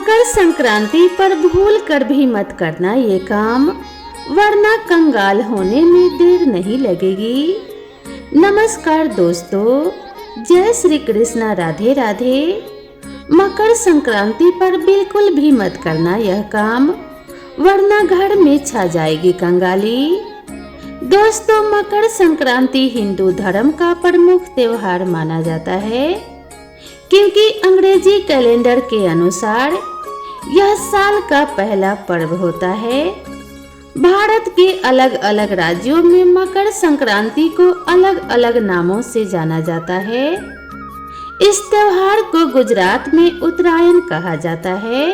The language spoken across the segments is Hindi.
मकर संक्रांति पर भूल कर भी मत करना ये काम, वरना कंगाल होने में देर नहीं लगेगी। नमस्कार दोस्तों, जय श्री कृष्णा, राधे राधे। मकर संक्रांति पर बिल्कुल भी मत करना यह काम, वरना घर में छा जाएगी कंगाली। दोस्तों, मकर संक्रांति हिंदू धर्म का प्रमुख त्योहार माना जाता है, क्योंकि अंग्रेजी कैलेंडर के अनुसार यह साल का पहला पर्व होता है। भारत के अलग अलग राज्यों में मकर संक्रांति को अलग अलग नामों से जाना जाता है। इस त्योहार को गुजरात में उत्तरायण कहा जाता है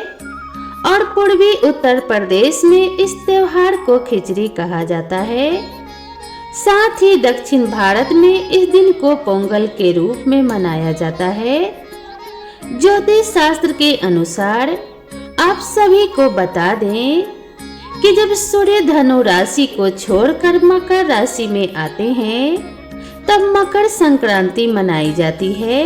और पूर्वी उत्तर प्रदेश में इस त्योहार को खिचड़ी कहा जाता है। साथ ही दक्षिण भारत में इस दिन को पोंगल के रूप में मनाया जाता है। ज्योतिष शास्त्र के अनुसार आप सभी को बता दें कि जब सूर्य धनु राशि को छोड़कर मकर राशि में आते हैं, तब मकर संक्रांति मनाई जाती है।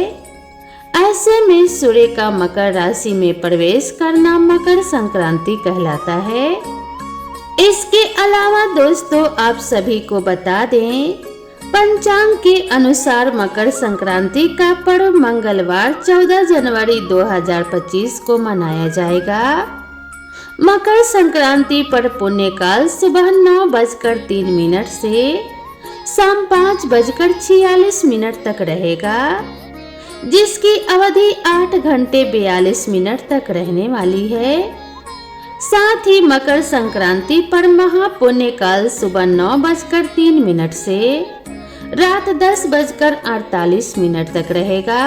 ऐसे में सूर्य का मकर राशि में प्रवेश करना मकर संक्रांति कहलाता है। इसके अलावा दोस्तों, आप सभी को बता दें, पंचांग के अनुसार मकर संक्रांति का पर्व मंगलवार 14 जनवरी 2025 को मनाया जाएगा। मकर संक्रांति पर पुण्यकाल सुबह 9:03 से शाम 5:46 तक रहेगा, जिसकी अवधि 8 घंटे 42 मिनट तक रहने वाली है। साथ ही मकर संक्रांति पर महापुण्यकाल सुबह 9:03 से रात 10:48 तक रहेगा,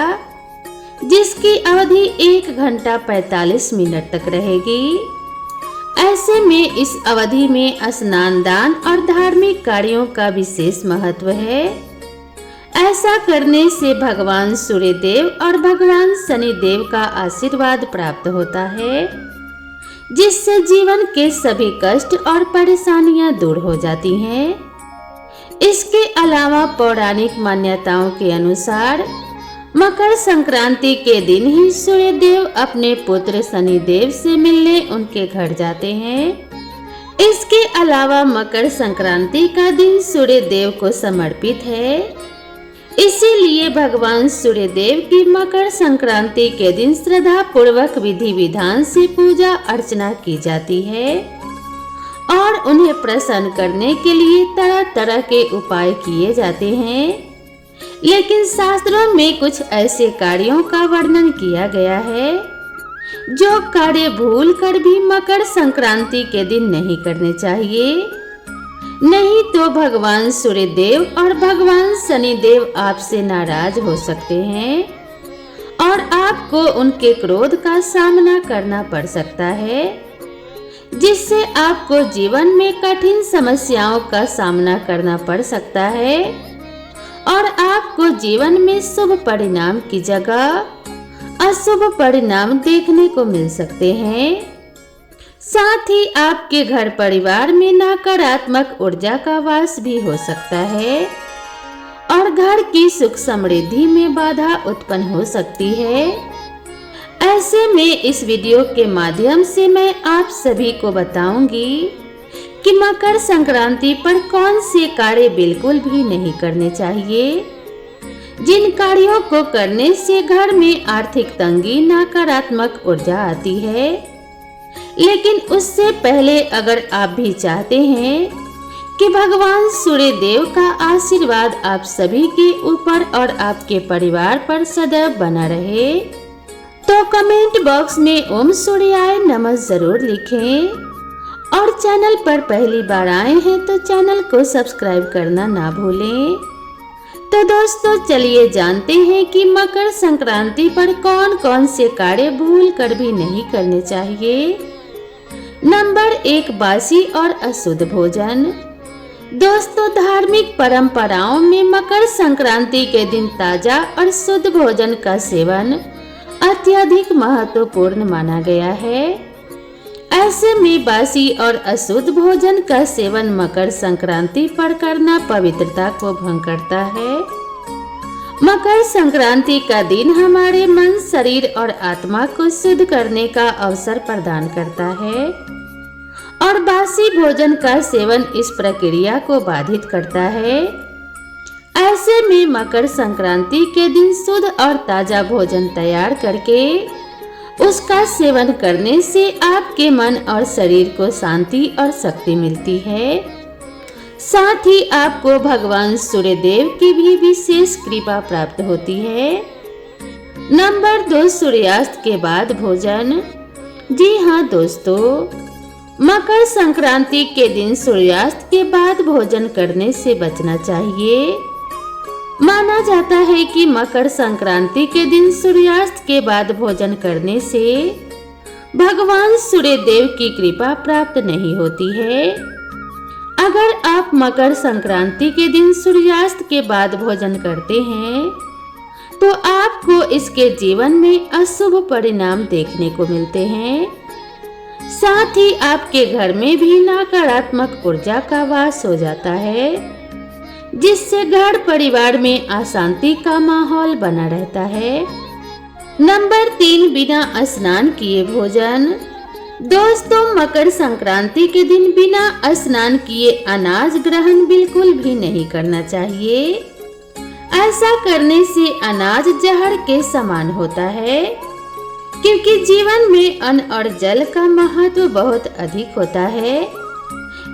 जिसकी अवधि 1 घंटा 45 मिनट तक रहेगी। ऐसे में इस अवधि में स्नान दान और धार्मिक कार्यों का विशेष महत्व है। ऐसा करने से भगवान सूर्यदेव और भगवान शनिदेव का आशीर्वाद प्राप्त होता है, जिससे जीवन के सभी कष्ट और परेशानियां दूर हो जाती हैं। इसके अलावा पौराणिक मान्यताओं के अनुसार मकर संक्रांति के दिन ही सूर्यदेव अपने पुत्र शनिदेव से मिलने उनके घर जाते हैं। इसके अलावा मकर संक्रांति का दिन सूर्यदेव को समर्पित है, इसीलिए भगवान सूर्यदेव की मकर संक्रांति के दिन श्रद्धा पूर्वक विधि विधान से पूजा अर्चना की जाती है और उन्हें प्रसन्न करने के लिए तरह तरह के उपाय किए जाते हैं। लेकिन शास्त्रों में कुछ ऐसे कार्यों का वर्णन किया गया है जो कार्य भूल कर भी मकर संक्रांति के दिन नहीं करने चाहिए, नहीं तो भगवान सूर्यदेव और भगवान शनिदेव आपसे नाराज हो सकते हैं और आपको उनके क्रोध का सामना करना पड़ सकता है, जिससे आपको जीवन में कठिन समस्याओं का सामना करना पड़ सकता है और आपको जीवन में शुभ परिणाम की जगह अशुभ परिणाम देखने को मिल सकते हैं। साथ ही आपके घर परिवार में नकारात्मक ऊर्जा का वास भी हो सकता है और घर की सुख समृद्धि में बाधा उत्पन्न हो सकती है। ऐसे में इस वीडियो के माध्यम से मैं आप सभी को बताऊंगी कि मकर संक्रांति पर कौन से कार्य बिल्कुल भी नहीं करने चाहिए, जिन कार्यों को करने से घर में आर्थिक तंगी, नकारात्मक ऊर्जा आती है। लेकिन उससे पहले अगर आप भी चाहते हैं कि भगवान सूर्यदेव का आशीर्वाद आप सभी के ऊपर और आपके परिवार पर सदैव बना रहे, तो कमेंट बॉक्स में ओम सूर्याय नमः जरूर लिखें और चैनल पर पहली बार आए हैं तो चैनल को सब्सक्राइब करना ना भूलें। तो दोस्तों, चलिए जानते हैं कि मकर संक्रांति पर कौन कौन से कार्य भूल कर भी नहीं करने चाहिए। नंबर 1, बासी और अशुद्ध भोजन। दोस्तों, धार्मिक परंपराओं में मकर संक्रांति के दिन ताजा और शुद्ध भोजन का सेवन अत्यधिक महत्वपूर्ण माना गया है। ऐसे में बासी और अशुद्ध भोजन का सेवन मकर संक्रांति पर करना पवित्रता को भंग करता है मकर संक्रांति का दिन हमारे मन, शरीर और आत्मा को शुद्ध करने का अवसर प्रदान करता है और बासी भोजन का सेवन इस प्रक्रिया को बाधित करता है। ऐसे में मकर संक्रांति के दिन शुद्ध और ताजा भोजन तैयार करके उसका सेवन करने से आपके मन और शरीर को शांति और शक्ति मिलती है। साथ ही आपको भगवान सूर्यदेव की भी विशेष कृपा प्राप्त होती है। नंबर 2, सूर्यास्त के बाद भोजन। जी हाँ दोस्तों, मकर संक्रांति के दिन सूर्यास्त के बाद भोजन करने से बचना चाहिए। माना जाता है कि मकर संक्रांति के दिन सूर्यास्त के बाद भोजन करने से भगवान सूर्यदेव की कृपा प्राप्त नहीं होती है। अगर आप मकर संक्रांति के दिन सूर्यास्त के बाद भोजन करते हैं तो आपको इसके जीवन में अशुभ परिणाम देखने को मिलते हैं। साथ ही आपके घर में भी नकारात्मक ऊर्जा का वास हो जाता है, जिससे घर परिवार में अशांति का माहौल बना रहता है। नंबर 3, बिना स्नान किए भोजन। दोस्तों, मकर संक्रांति के दिन बिना स्नान किए अनाज ग्रहण बिल्कुल भी नहीं करना चाहिए। ऐसा करने से अनाज जहर के समान होता है, क्योंकि जीवन में अन्न और जल का महत्व बहुत अधिक होता है।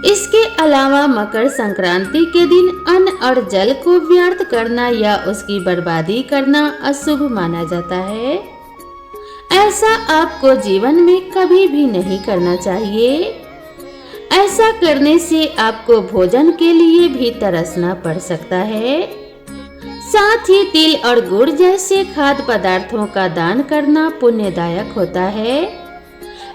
इसके अलावा मकर संक्रांति के दिन अन्न और जल को व्यर्थ करना या उसकी बर्बादी करना अशुभ माना जाता है। ऐसा आपको जीवन में कभी भी नहीं करना चाहिए। ऐसा करने से आपको भोजन के लिए भी तरसना पड़ सकता है। साथ ही तिल और गुड़ जैसे खाद्य पदार्थों का दान करना पुण्यदायक होता है,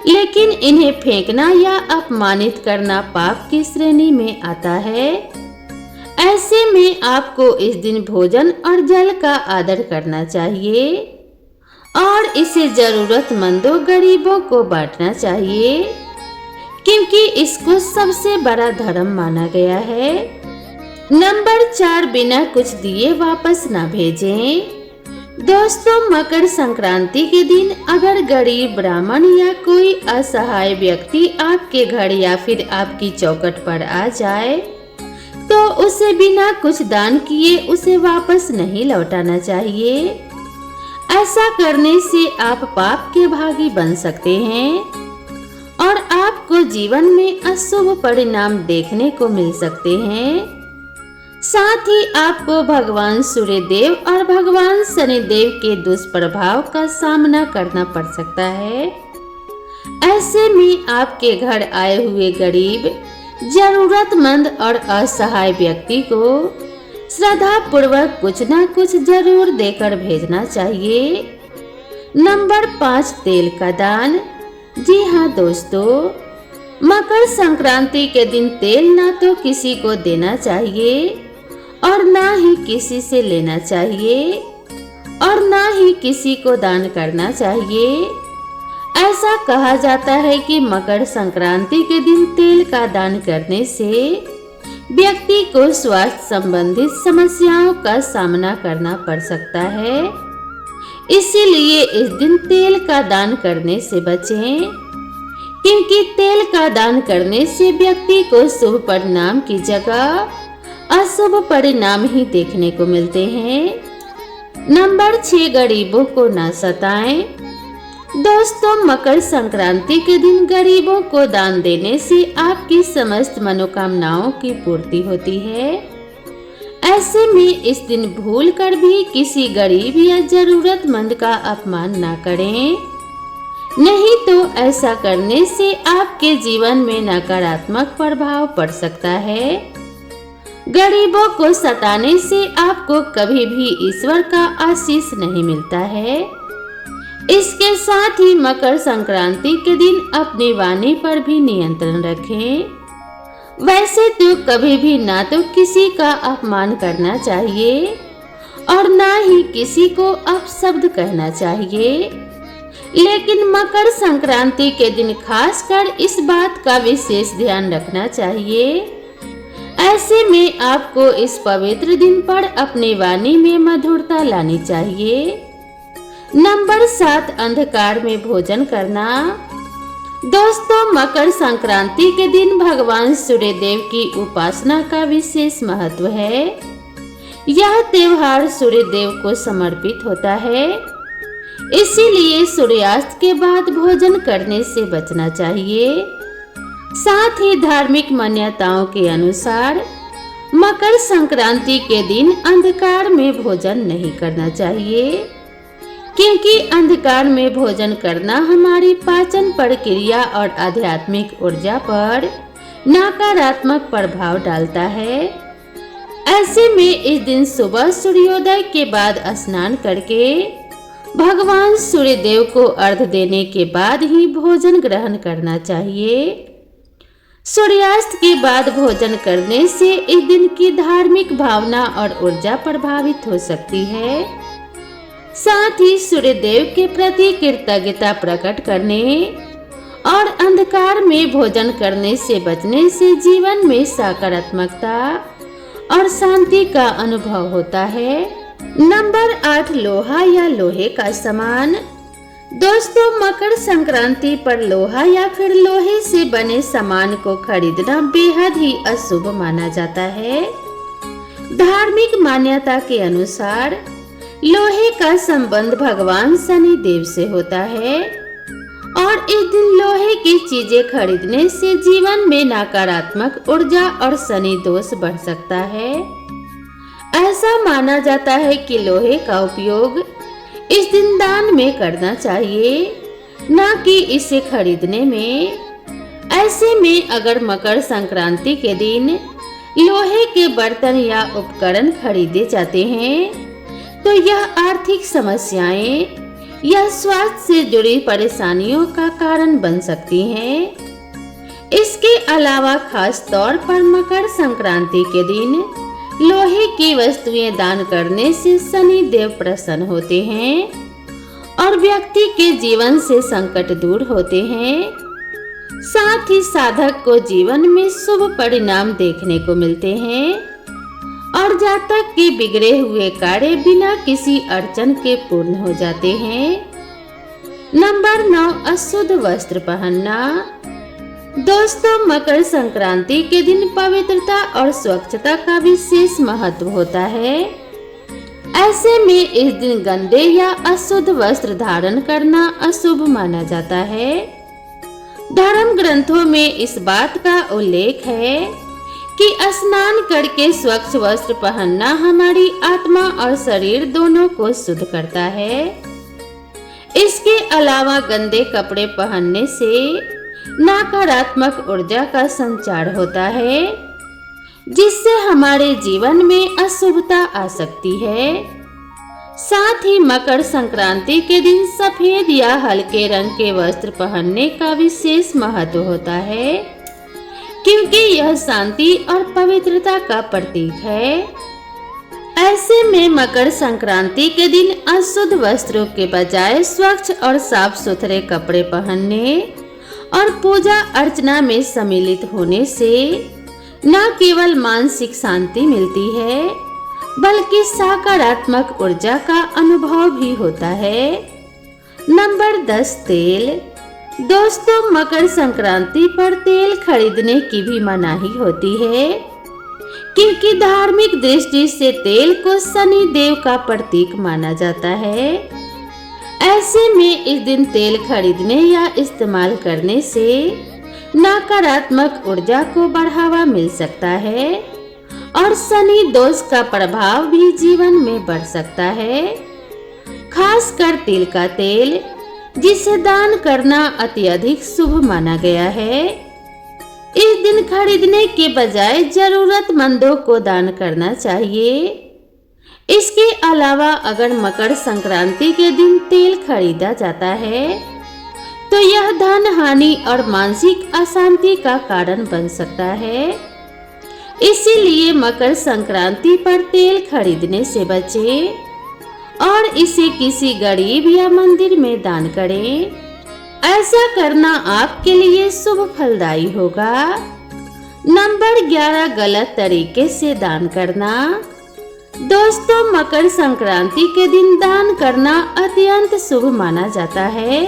लेकिन इन्हें फेंकना या अपमानित करना पाप की श्रेणी में आता है। ऐसे में आपको इस दिन भोजन और जल का आदर करना चाहिए और इसे जरूरतमंदों गरीबों को बांटना चाहिए, क्योंकि इसको सबसे बड़ा धर्म माना गया है। नंबर 4, बिना कुछ दिए वापस ना भेजें। दोस्तों, मकर संक्रांति के दिन अगर गरीब, ब्राह्मण या कोई असहाय व्यक्ति आपके घर या फिर आपकी चौखट पर आ जाए तो उसे बिना कुछ दान किए उसे वापस नहीं लौटाना चाहिए। ऐसा करने से आप पाप के भागी बन सकते हैं और आपको जीवन में अशुभ परिणाम देखने को मिल सकते हैं। साथ ही आपको भगवान सूर्यदेव और भगवान शनिदेव के दुष्प्रभाव का सामना करना पड़ सकता है। ऐसे में आपके घर आए हुए गरीब, जरूरतमंद और असहाय व्यक्ति को श्रद्धा पूर्वक कुछ न कुछ जरूर देकर भेजना चाहिए। नंबर 5, तेल का दान। जी हाँ दोस्तों, मकर संक्रांति के दिन तेल ना तो किसी को देना चाहिए और ना ही किसी से लेना चाहिए और ना ही किसी को दान करना चाहिए। ऐसा कहा जाता है कि मकर संक्रांति के दिन तेल का दान करने से व्यक्ति को स्वास्थ्य संबंधित समस्याओं का सामना करना पड़ सकता है। इसीलिए इस दिन तेल का दान करने से बचें, क्योंकि तेल का दान करने से व्यक्ति को शुभ परिणाम की जगह अशुभ परिणाम ही देखने को मिलते हैं। नंबर 6, गरीबों को न सताएं। दोस्तों, मकर संक्रांति के दिन गरीबों को दान देने से आपकी समस्त मनोकामनाओं की पूर्ति होती है। ऐसे में इस दिन भूल कर भी किसी गरीब या जरूरतमंद का अपमान ना करें, नहीं तो ऐसा करने से आपके जीवन में नकारात्मक प्रभाव पड़ सकता है। गरीबों को सताने से आपको कभी भी ईश्वर का आशीष नहीं मिलता है। इसके साथ ही मकर संक्रांति के दिन अपनी वाणी पर भी नियंत्रण रखें। वैसे तो कभी भी ना तो किसी का अपमान करना चाहिए और ना ही किसी को अपशब्द कहना चाहिए, लेकिन मकर संक्रांति के दिन खासकर इस बात का विशेष ध्यान रखना चाहिए। ऐसे में आपको इस पवित्र दिन पर अपनी वाणी में मधुरता लानी चाहिए। नंबर 7, अंधकार में भोजन करना। दोस्तों, मकर संक्रांति के दिन भगवान सूर्य देव की उपासना का विशेष महत्व है। यह त्योहार सूर्य देव को समर्पित होता है, इसीलिए सूर्यास्त के बाद भोजन करने से बचना चाहिए। साथ ही धार्मिक मान्यताओं के अनुसार मकर संक्रांति के दिन अंधकार में भोजन नहीं करना चाहिए, क्योंकि अंधकार में भोजन करना हमारी पाचन प्रक्रिया और आध्यात्मिक ऊर्जा पर नकारात्मक प्रभाव डालता है। ऐसे में इस दिन सुबह सूर्योदय के बाद स्नान करके भगवान सूर्य देव को अर्घ्य देने के बाद ही भोजन ग्रहण करना चाहिए। सूर्यास्त के बाद भोजन करने से इस दिन की धार्मिक भावना और ऊर्जा प्रभावित हो सकती है। साथ ही सूर्य देव के प्रति कृतज्ञता प्रकट करने और अंधकार में भोजन करने से बचने से जीवन में सकारात्मकता और शांति का अनुभव होता है। नंबर 8, लोहा या लोहे का सामान। दोस्तों, मकर संक्रांति पर लोहा या फिर लोहे से बने सामान को खरीदना बेहद ही अशुभ माना जाता है। धार्मिक मान्यता के अनुसार लोहे का संबंध भगवान शनि देव से होता है और इस दिन लोहे की चीजें खरीदने से जीवन में नकारात्मक ऊर्जा और शनि दोष बढ़ सकता है। ऐसा माना जाता है कि लोहे का उपयोग इस दिन दान में करना चाहिए, न कि इसे खरीदने में। ऐसे में अगर मकर संक्रांति के दिन लोहे के बर्तन या उपकरण खरीदे जाते हैं तो यह आर्थिक समस्याएं या स्वास्थ्य से जुड़ी परेशानियों का कारण बन सकती हैं। इसके अलावा खास तौर पर मकर संक्रांति के दिन लोहे की वस्तुएं दान करने से शनि देव प्रसन्न होते हैं और व्यक्ति के जीवन से संकट दूर होते हैं। साथ ही साधक को जीवन में शुभ परिणाम देखने को मिलते हैं और जातक के बिगड़े हुए कार्य बिना किसी अड़चन के पूर्ण हो जाते हैं। नंबर 9, अशुद्ध वस्त्र पहनना। दोस्तों, मकर संक्रांति के दिन पवित्रता और स्वच्छता का विशेष महत्व होता है। ऐसे में इस दिन गंदे या अशुद्ध वस्त्र धारण करना अशुभ माना जाता है। धर्म ग्रंथों में इस बात का उल्लेख है कि स्नान करके स्वच्छ वस्त्र पहनना हमारी आत्मा और शरीर दोनों को शुद्ध करता है। इसके अलावा गंदे कपड़े पहनने से नकारात्मक ऊर्जा का संचार होता है, जिससे हमारे जीवन में अशुभता आ सकती है। साथ ही मकर संक्रांति के दिन सफेद या हल्के रंग के वस्त्र पहनने का विशेष महत्व होता है, क्योंकि यह शांति और पवित्रता का प्रतीक है। ऐसे में मकर संक्रांति के दिन अशुद्ध वस्त्रों के बजाय स्वच्छ और साफ सुथरे कपड़े पहनने और पूजा अर्चना में सम्मिलित होने से न केवल मानसिक शांति मिलती है, बल्कि सकारात्मक ऊर्जा का अनुभव भी होता है। नंबर 10, तेल। दोस्तों, मकर संक्रांति पर तेल खरीदने की भी मनाही होती है, क्योंकि धार्मिक दृष्टि से तेल को शनि देव का प्रतीक माना जाता है। ऐसे में इस दिन तेल खरीदने या इस्तेमाल करने से नकारात्मक ऊर्जा को बढ़ावा मिल सकता है और शनि दोष का प्रभाव भी जीवन में बढ़ सकता है। खासकर तिल का तेल, जिसे दान करना अत्यधिक शुभ माना गया है। इस दिन खरीदने के बजाय जरूरतमंदों को दान करना चाहिए। इसके अलावा अगर मकर संक्रांति के दिन तेल खरीदा जाता है तो यह धन हानि और मानसिक अशांति का कारण बन सकता है। इसीलिए मकर संक्रांति पर तेल खरीदने से बचें और इसे किसी गरीब या मंदिर में दान करें। ऐसा करना आपके लिए शुभ फलदायी होगा। नंबर 11, गलत तरीके से दान करना। दोस्तों, मकर संक्रांति के दिन दान करना अत्यंत शुभ माना जाता है।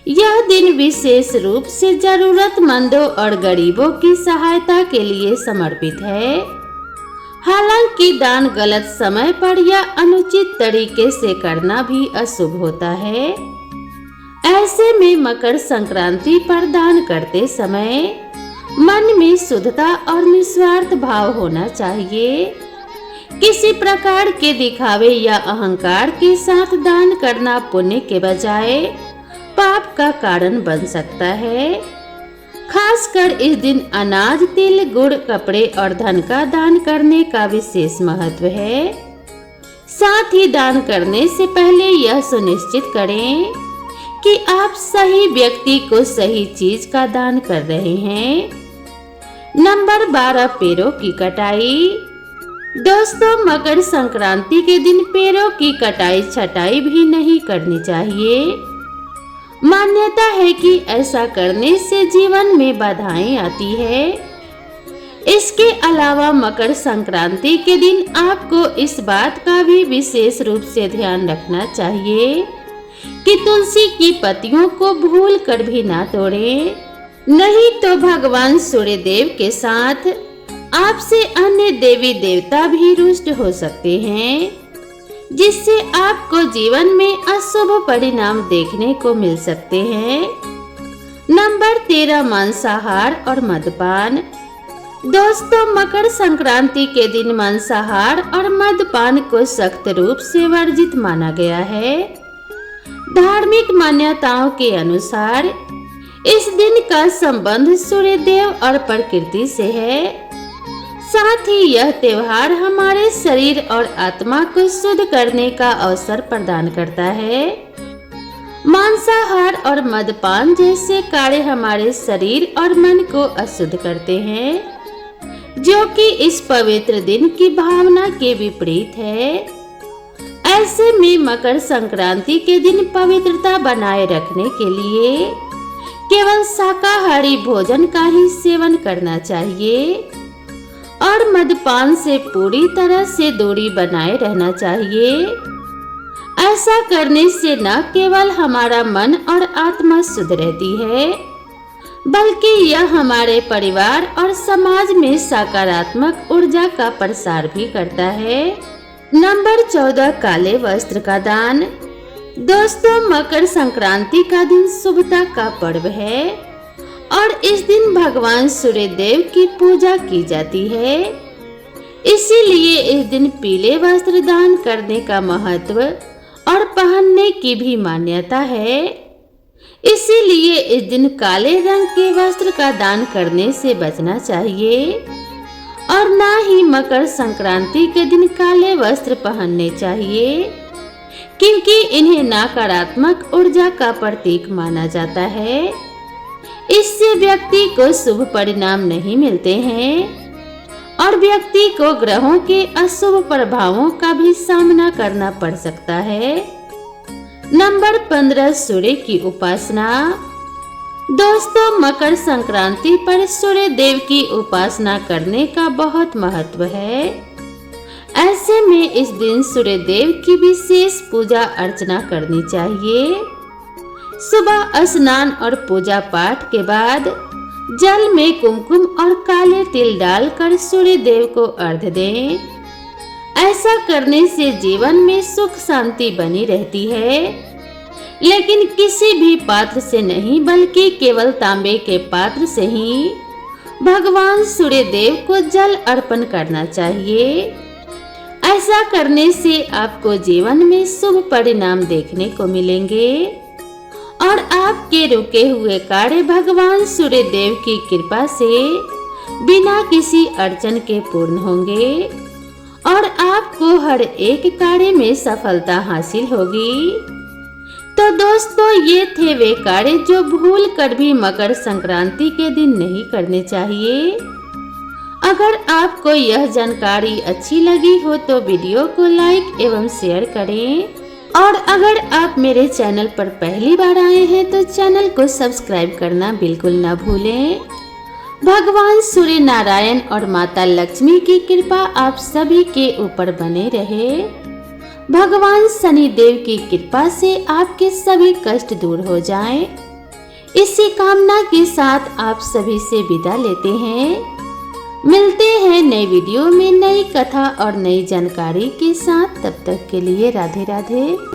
यह दिन विशेष रूप से जरूरतमंदों और गरीबों की सहायता के लिए समर्पित है। हालांकि दान गलत समय पर या अनुचित तरीके से करना भी अशुभ होता है। ऐसे में मकर संक्रांति पर दान करते समय मन में शुद्धता और निस्वार्थ भाव होना चाहिए। किसी प्रकार के दिखावे या अहंकार के साथ दान करना पुण्य के बजाय पाप का कारण बन सकता है। खासकर इस दिन अनाज, तिल, गुड़, कपड़े और धन का दान करने का विशेष महत्व है। साथ ही दान करने से पहले यह सुनिश्चित करें कि आप सही व्यक्ति को सही चीज का दान कर रहे हैं। नंबर 12, पैरों की कटाई। दोस्तों, मकर संक्रांति के दिन पैरों की कटाई छटाई भी नहीं करनी चाहिए। मान्यता है कि ऐसा करने से जीवन में बाधाएं आती है। इसके अलावा मकर संक्रांति के दिन आपको इस बात का भी विशेष रूप से ध्यान रखना चाहिए कि तुलसी की पत्तियों को भूल कर भी ना तोड़ें, नहीं तो भगवान सूर्यदेव के साथ आपसे अन्य देवी देवता भी रुष्ट हो सकते हैं, जिससे आपको जीवन में अशुभ परिणाम देखने को मिल सकते हैं। नंबर 13, मांसाहार और मद्यपान। दोस्तों, मकर संक्रांति के दिन मांसाहार और मद्यपान को सख्त रूप से वर्जित माना गया है। धार्मिक मान्यताओं के अनुसार इस दिन का संबंध सूर्यदेव और प्रकृति से है। साथ ही यह त्योहार हमारे शरीर और आत्मा को शुद्ध करने का अवसर प्रदान करता है। मांसाहार और मद्यपान जैसे कार्य हमारे शरीर और मन को अशुद्ध करते हैं, जो कि इस पवित्र दिन की भावना के विपरीत है। ऐसे में मकर संक्रांति के दिन पवित्रता बनाए रखने के लिए केवल शाकाहारी भोजन का ही सेवन करना चाहिए और मद्यपान से पूरी तरह से दूरी बनाए रहना चाहिए। ऐसा करने से न केवल हमारा मन और आत्मा शुद्ध रहती है, बल्कि यह हमारे परिवार और समाज में सकारात्मक ऊर्जा का प्रसार भी करता है। नंबर 14, काले वस्त्र का दान। दोस्तों, मकर संक्रांति का दिन शुभता का पर्व है और इस दिन भगवान सूर्यदेव की पूजा की जाती है। इसीलिए इस दिन पीले वस्त्र दान करने का महत्व और पहनने की भी मान्यता है। इसीलिए इस दिन काले रंग के वस्त्र का दान करने से बचना चाहिए और ना ही मकर संक्रांति के दिन काले वस्त्र पहनने चाहिए, क्योंकि इन्हें नकारात्मक ऊर्जा का प्रतीक माना जाता है। इससे व्यक्ति को शुभ परिणाम नहीं मिलते हैं और व्यक्ति को ग्रहों के अशुभ प्रभावों का भी सामना करना पड़ सकता है। नंबर 15, सूर्य की उपासना। दोस्तों, मकर संक्रांति पर सूर्य देव की उपासना करने का बहुत महत्व है। ऐसे में इस दिन सूर्य देव की विशेष पूजा अर्चना करनी चाहिए। सुबह स्नान और पूजा पाठ के बाद जल में कुमकुम और काले तिल डालकर सूर्य देव को अर्घ्य दें। ऐसा करने से जीवन में सुख शांति बनी रहती है, लेकिन किसी भी पात्र से नहीं, बल्कि केवल तांबे के पात्र से ही भगवान सूर्य देव को जल अर्पण करना चाहिए। ऐसा करने से आपको जीवन में शुभ परिणाम देखने को मिलेंगे और आपके रुके हुए कार्य भगवान सूर्य देव की कृपा से बिना किसी अड़चन के पूर्ण होंगे और आपको हर एक कार्य में सफलता हासिल होगी। तो दोस्तों, ये थे वे कार्य जो भूल कर भी मकर संक्रांति के दिन नहीं करने चाहिए। अगर आपको यह जानकारी अच्छी लगी हो तो वीडियो को लाइक एवं शेयर करें और अगर आप मेरे चैनल पर पहली बार आए हैं तो चैनल को सब्सक्राइब करना बिल्कुल ना भूलें। भगवान सूर्य नारायण और माता लक्ष्मी की कृपा आप सभी के ऊपर बने रहे। भगवान शनिदेव की कृपा से आपके सभी कष्ट दूर हो जाएं। इसी कामना के साथ आप सभी से विदा लेते हैं। मिलते हैं नई वीडियो में नई कथा और नई जानकारी के साथ। तब तक के लिए राधे राधे।